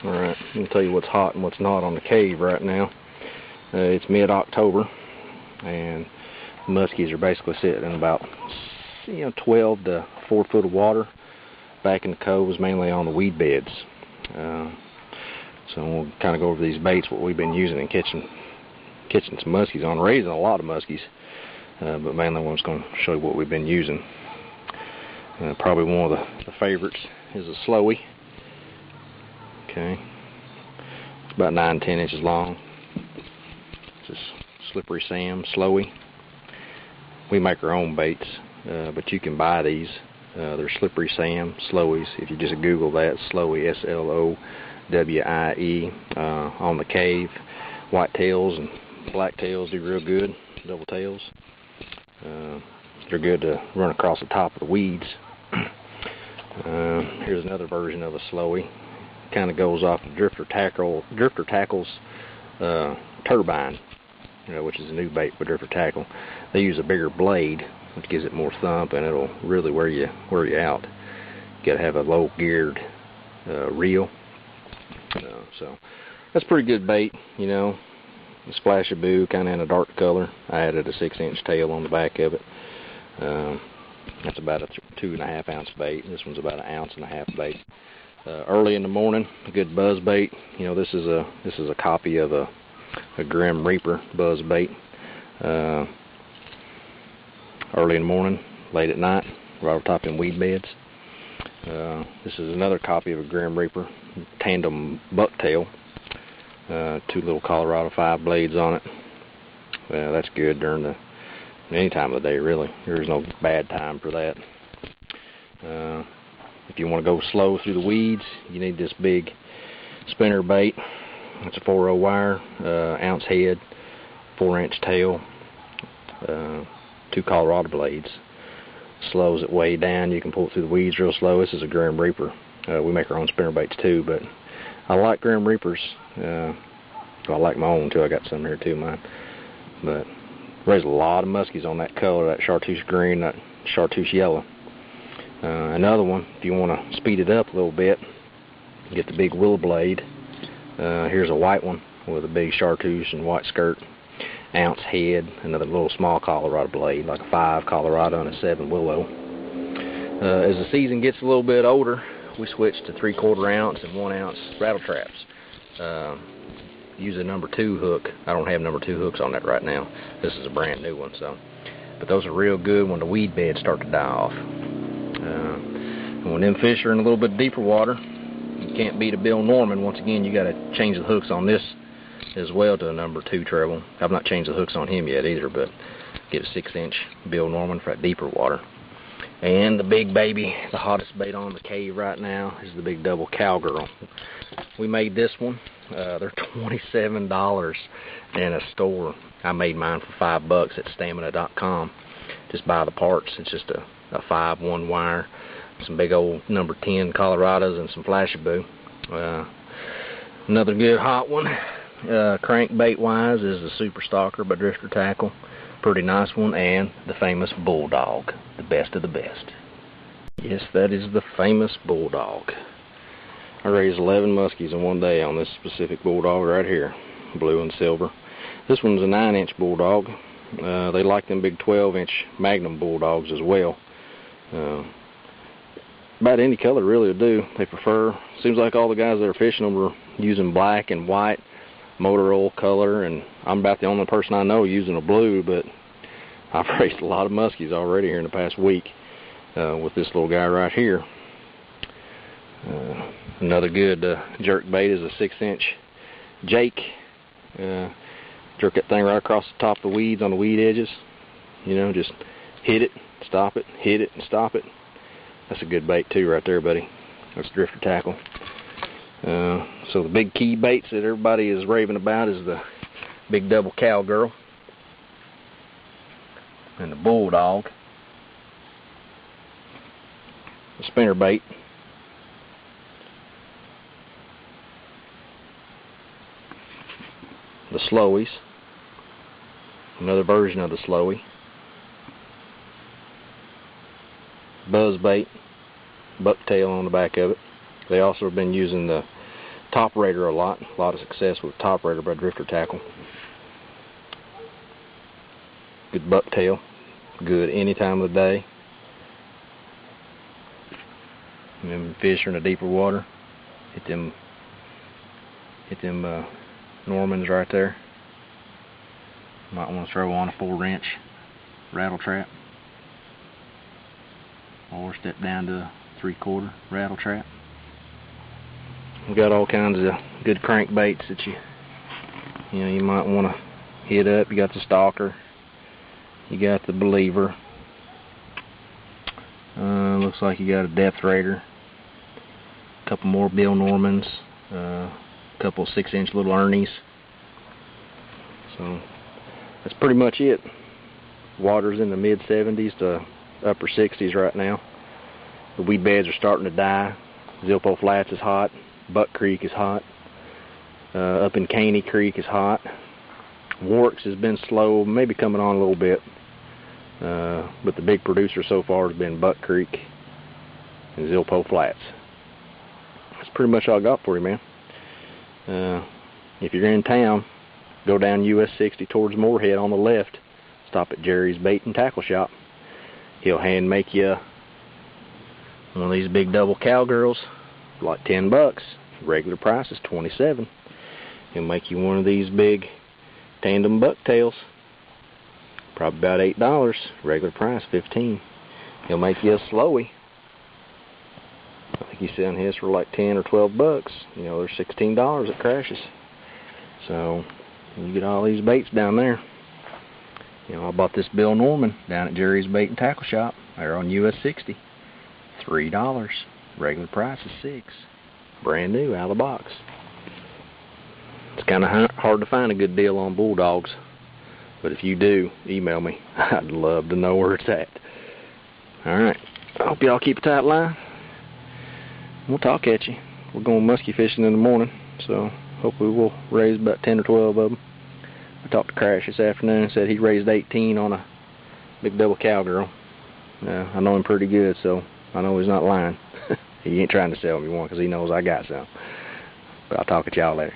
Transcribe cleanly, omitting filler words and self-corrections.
Alright, I'm going to tell you what's hot and what's not on the cave right now. It's mid-October, and the muskies are basically sitting in about 12 to 4 foot of water. Back in the cove is mainly on the weed beds. So we'll kind of go over these baits, what we've been using and catching some muskies on, raising a lot of muskies, but mainly I'm just going to show you what we've been using. Probably one of the favorites is a slowie. Okay, it's about 9-10 inches long. It's a slippery Sam slowie. We make our own baits, but you can buy these. They're slippery Sam slowies. If you just Google that, slowie, S-L-O-W-I-E, on the cave. White tails and black tails do real good, double tails. They're good to run across the top of the weeds. Here's another version of a slowie. Kind of goes off of Drifter Tackle's turbine, which is a new bait for Drifter Tackle. They use a bigger blade, which gives it more thump, and it'll really wear you out. You got to have a low geared reel. So that's pretty good bait, A splash of boo, kind of in a dark color. I added a 6-inch tail on the back of it. That's about a 2.5 ounce bait. This one's about 1.5 ounce bait. Early in the morning, a good buzz bait. This is a copy of a Grim Reaper buzz bait. Early in the morning, late at night, right on top in weed beds. This is another copy of a Grim Reaper tandem bucktail. 2 little Colorado 5 blades on it. That's good during any time of the day, really. There's no bad time for that. If you want to go slow through the weeds, you need this big spinner bait. It's a 4/0 wire, ounce head, 4-inch tail, 2 Colorado blades. Slows it way down. You can pull it through the weeds real slow. This is a Grim Reaper. We make our own spinner baits too, but I like Grim Reapers. I like my own too. I got some here too, mine. But raise a lot of muskies on that color, that chartreuse green, that chartreuse yellow. Another one, if you want to speed it up a little bit, get the big willow blade. Here's a white one with a big chartreuse and white skirt, ounce head, another little small Colorado blade, like a 5 Colorado and a 7 willow. As the season gets a little bit older, we switch to 3/4 ounce and 1 ounce rattle traps. Use a number 2 hook. I don't have number 2 hooks on that right now. This is a brand new one, but those are real good when the weed beds start to die off. And when them fish are in a little bit deeper water, you can't beat a Bill Norman. Once again, you got to change the hooks on this as well to a number 2 treble. I've not changed the hooks on him yet either, but get a 6-inch Bill Norman for that deeper water. And the big baby, the hottest bait on the cave right now, is the big double cowgirl. We made this one. They're $27 in a store. I made mine for $5 at stamina.com. Just buy the parts. It's just a 5 1-wire, some big old number 10 Colorados, and some flashaboo. Another good hot one, crankbait wise, is the Super Stalker by Drifter Tackle. Pretty nice one. And the famous Bulldawg, the best of the best. Yes, that is the famous Bulldawg. I raised 11 muskies in one day on this specific Bulldawg right here, blue and silver. This one's a 9-inch Bulldawg. They like them big 12-inch Magnum Bulldogs as well. About any color really will do. They prefer, seems like all the guys that are fishing them are using black and white, motor oil color, and I'm about the only person I know using a blue, but I've raised a lot of muskies already here in the past week with this little guy right here. Another good jerk bait is a 6-inch Jake. Jerk that thing right across the top of the weeds on the weed edges. Just hit it, stop it, hit it, and stop it. That's a good bait too right there, buddy. That's Drifter Tackle. So the big key baits that everybody is raving about is the big double cowgirl and the Bulldawg, the spinner bait, the slowies, another version of the slowie, buzz bait, bucktail on the back of it. They also have been using the top raider a lot of success with top raider by drifter tackle. Good bucktail, good any time of the day. And then fish are in the deeper water. Hit them Normans right there. Might want to throw on a 4-inch rattle trap, or step down to a 3/4 rattle trap. We've got all kinds of good crankbaits that you might want to hit up. You got the stalker, you got the believer. Looks like you got a depth raider, a couple more Bill Normans, a couple 6-inch little Ernies. So that's pretty much it. Water's in the mid-70s to upper 60s right now. The weed beds are starting to die. Zilpo Flats is hot. Buck Creek is hot. Up in Caney Creek is hot. Warks has been slow, maybe coming on a little bit. But the big producer so far has been Buck Creek and Zilpo Flats. That's pretty much all I got for you, man. If you're in town, go down US 60 towards Moorhead on the left. Stop at Jerry's Bait and Tackle Shop. He'll hand make you one of these big double cowgirls for like $10. Regular price is $27. He'll make you one of these big tandem bucktails, probably about $8. Regular price $15. He'll make you a slowie. I think he's selling his for like $10 or $12. You know, they're $16 at Crashes. So you get all these baits down there. You know, I bought this Bill Norman down at Jerry's Bait and Tackle Shop. They're on US 60. $3. Regular price is $6. Brand new, out of the box. It's kind of hard to find a good deal on bulldogs, but if you do, email me. I'd love to know where it's at. Alright, I hope y'all keep a tight line. We'll talk at you. We're going musky fishing in the morning, so hopefully we'll raise about 10 or 12 of them. I talked to Crash this afternoon and said he raised 18 on a big double cowgirl. I know him pretty good, so I know he's not lying. He ain't trying to sell me one because he knows I got some. But I'll talk at y'all later.